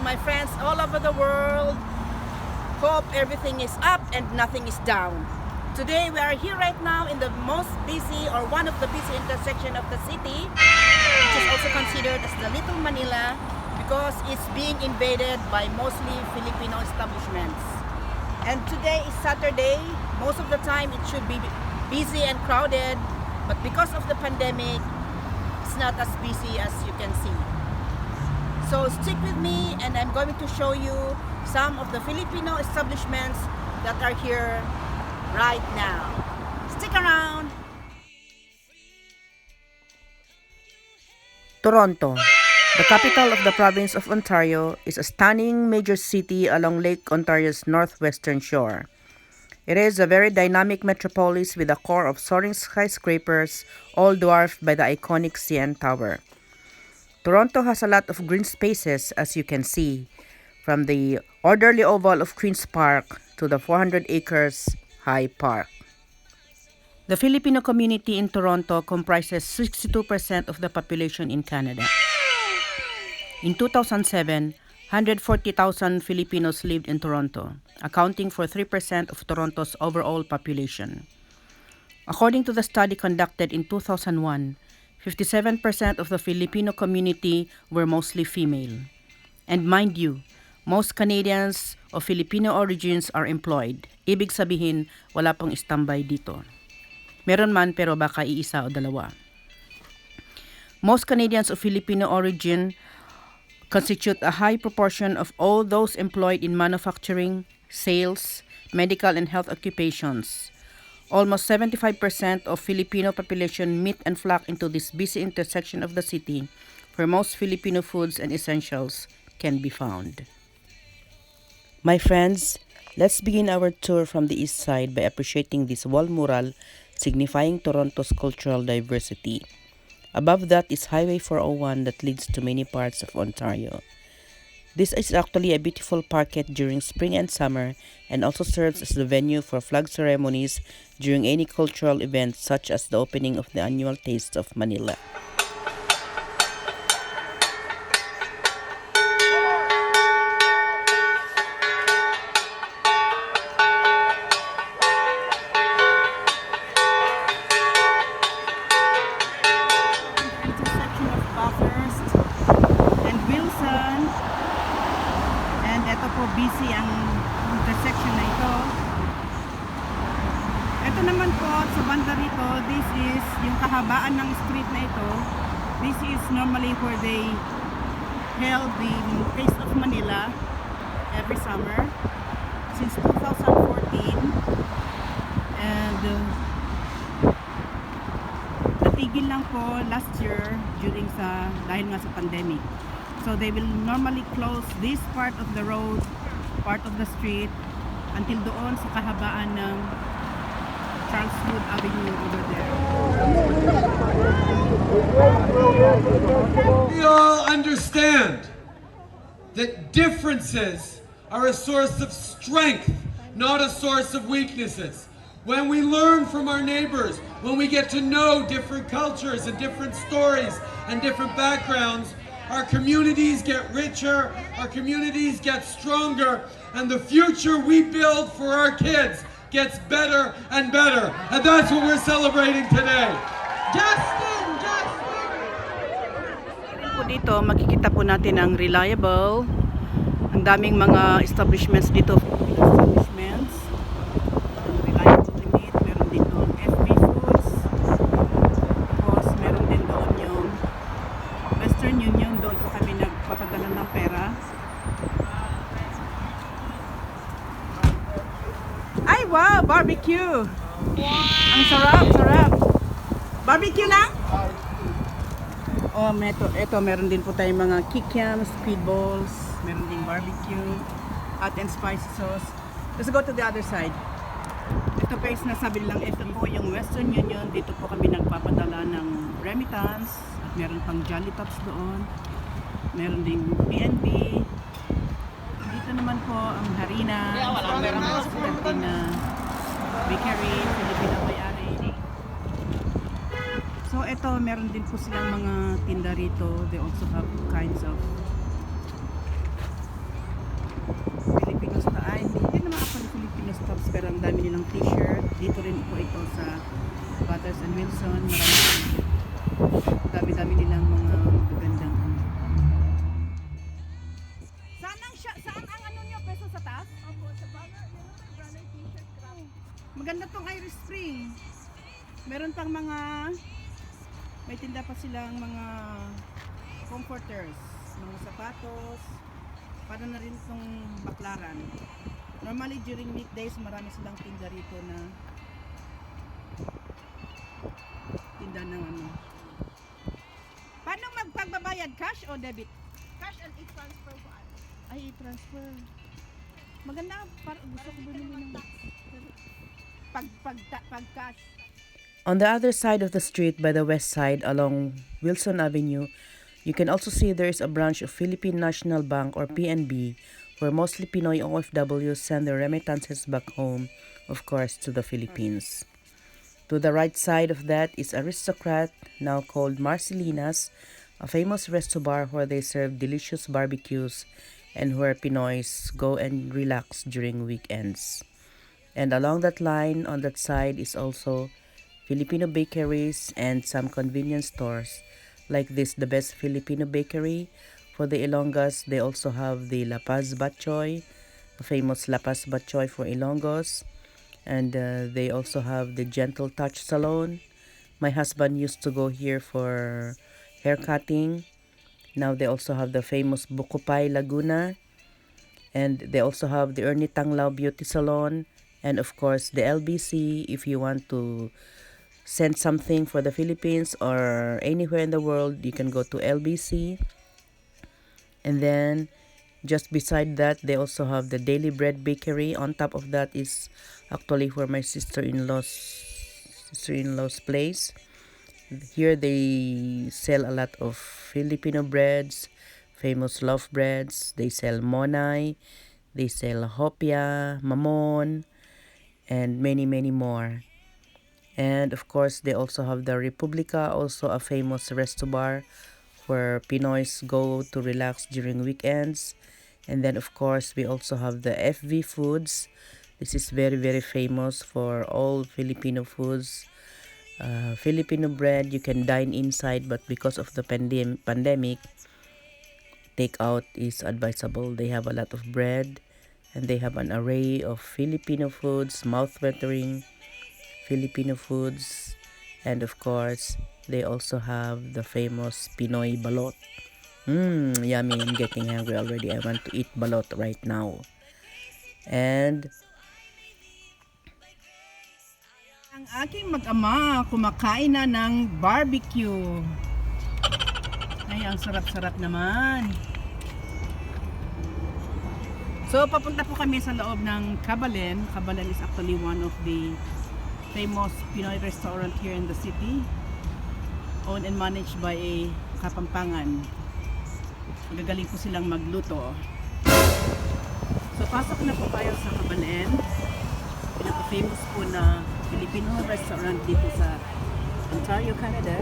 my friends all over the world. Hope everything is up and nothing is down. Today we are here right now in the most busy or one of the busy intersection of the city, which is also considered as the Little Manila because it's being invaded by mostly Filipino establishments. And today is Saturday. Most of the time it should be busy and crowded, but because of the pandemic, it's not as busy as you can see. So stick with me and I'm going to show you some of the Filipino establishments that are here right now. Stick around! Toronto, the capital of the province of Ontario, is a stunning major city along Lake Ontario's northwestern shore. It is a very dynamic metropolis with a core of soaring skyscrapers, all dwarfed by the iconic CN Tower. Toronto has a lot of green spaces, as you can see, from the orderly oval of Queen's Park to the 400 acres high park. The Filipino community in Toronto comprises 62% of the population in Canada. In 2007, 140,000 Filipinos lived in Toronto, accounting for 3% of Toronto's overall population. According to the study conducted in 2001, 57% of the Filipino community were mostly female. And mind you, most Canadians of Filipino origins are employed. Ibig sabihin, wala pong istambay dito. Meron man pero baka iisa o dalawa. Most Canadians of Filipino origin constitute a high proportion of all those employed in manufacturing, sales, medical and health occupations. Almost 75% of Filipino population meet and flock into this busy intersection of the city where most Filipino foods and essentials can be found. My friends, let's begin our tour from the east side by appreciating this wall mural signifying Toronto's cultural diversity. Above that is Highway 401 that leads to many parts of Ontario. This is actually a beautiful parkette during spring and summer and also serves as the venue for flag ceremonies during any cultural events such as the opening of the annual Taste of Manila. Intersection of Bathurst and Wilson. And ito po busy ang intersection na ito. Ito naman po sa banda rito, this is yung kahabaan ng street na ito. This is normally where they held the Taste of Manila every summer since 2014. And natigil lang po last year dahil nga sa pandemic. So they will normally close this part of the road, part of the street, until doon sa kahabaan ng Charles Wood Avenue over there. We all understand that differences are a source of strength, not a source of weaknesses. When we learn from our neighbors, when we get to know different cultures and different stories and different backgrounds, our communities get richer, our communities get stronger, and the future we build for our kids gets better and better. And that's what we're celebrating today. Justin! Dito makikita po natin ang reliable. Ang daming mga establishments dito. Establishments. Reliable limit. Meron dito FB Foods. Tapos meron din doon yung Western Union. Doon po kami nagpapadala ng pera. Ay wow! Barbecue! Wow. Ang sarap! Sarap! Barbecue lang? Oh, ito meron din po tayong mga kikiams, squid balls, meron din barbecue, hot and spicy sauce. Let's go to the other side. Ito pa is nasabi lang, ito po yung Western Union. Dito po kami nagpapadala ng remittance. At meron pang Jolly Tops doon. Meron din PNB. Dito naman po ang Harina. Meron po na bakery, Filipino may-ari. So ito, meron din po silang mga tinda rito. They also have kinds of sa Bathurst and Wilson. Dami-dami nilang mga magagandang Saan ang ano nyo? Peso sa taas? Opo, sa banner, yun ang may banner t-shirt crap. Maganda tong Irish Spring. Meron pang may tinda pa silang mga comforters, mga sapatos, para na rin itong baklaran. Normally during weekdays marami silang tinda rito na tinda ng ano. Paano magpagbabayad? Cash o debit? Cash and e-transfer po. Ay, transfer. Maganda, gusto ko bumili ng pag cash. On the other side of the street by the west side along Wilson Avenue, you can also see there is a branch of Philippine National Bank or PNB where mostly Pinoy OFWs send their remittances back home, of course, to the Philippines. To the right side of that is Aristocrat, now called Marcelinas, a famous resto bar where they serve delicious barbecues and where Pinoys go and relax during weekends. And along that line, on that side, is also Filipino bakeries and some convenience stores like this, the Best Filipino Bakery. For the Ilongas, they also have the La Paz Batchoy, the famous La Paz Batchoy for Ilongos. And they also have the Gentle Touch Salon. My husband used to go here for hair cutting. Now they also have the famous Bukupay Laguna. And they also have the Ernie Tanglao Beauty Salon. And of course, the LBC if you want to send something for the Philippines or anywhere in the world, you can go to LBC. And then just beside that, they also have the Daily Bread Bakery. On top of that is actually where my sister-in-law's place. Here they sell a lot of Filipino breads, famous loaf breads. They sell monay, they sell hopia, mamon, and many, many more. And of course, they also have the Republica, also a famous resto bar where Pinoys go to relax during weekends. And then of course, we also have the FV Foods. This is very, very famous for all Filipino foods. Filipino bread, you can dine inside, but because of the pandemic, takeout is advisable. They have a lot of bread and they have an array of Filipino foods, mouthwatering Filipino foods, and of course they also have the famous Pinoy balot. Yummy. I'm getting hungry already. I want to eat balot right now. And ang aking mag-ama kumakain na ng barbecue. Ay, ang sarap-sarap naman. So, papunta po kami sa loob ng Kabalen. Kabalen is actually one of the famous Pinoy restaurant here in the city. Owned and managed by a Kapampangan. Magagaling po silang magluto. So, pasok na po tayo sa Kabalen. Pinaka-famous po na Filipino restaurant dito sa Ontario, Canada.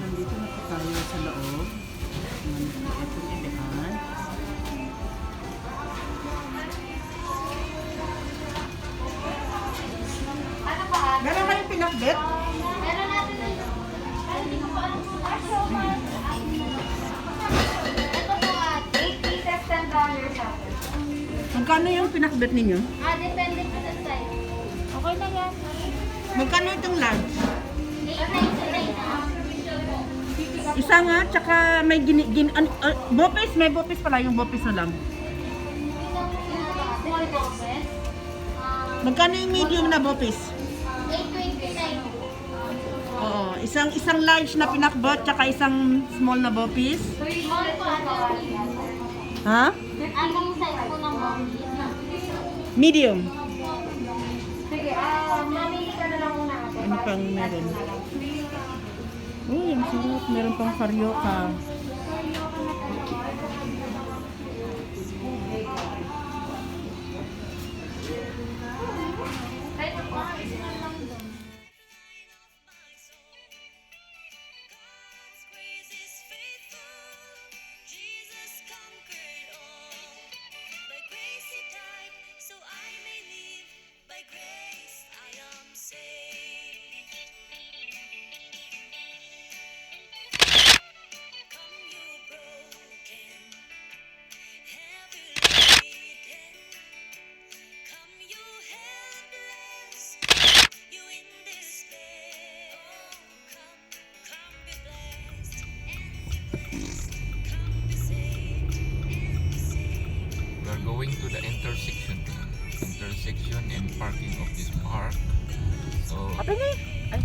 Nandito na po tayo sa loob. Itong ilehan. Meron kayong pinakbet? Meron natin na yun. Hindi ko pa alam kung ito po 8 pieces, $10 sa akin. Magkano yung pinakbet ninyo? Depende po sa size. Okay na yan. Magkano itong large? 8.99. Isa nga, tsaka may bopis, may bopis pala, yung bopis na lang. Small boxes. Magkano yung medium na bopis? 8.29. Oo, isang large na pinakbet, tsaka isang small na bopis. Small po ano? Ha? Anong size po ng boxes? Medium. Sige, mamili ka na lang muna ako. Ano pang meron? Uy, ang sarap. Meron pang karyoka. Kahit ako, isinan lang doon. Grace is faithful, Jesus conquered all. By grace he died, so I may live. By grace I am saved. Apa ini? Ay,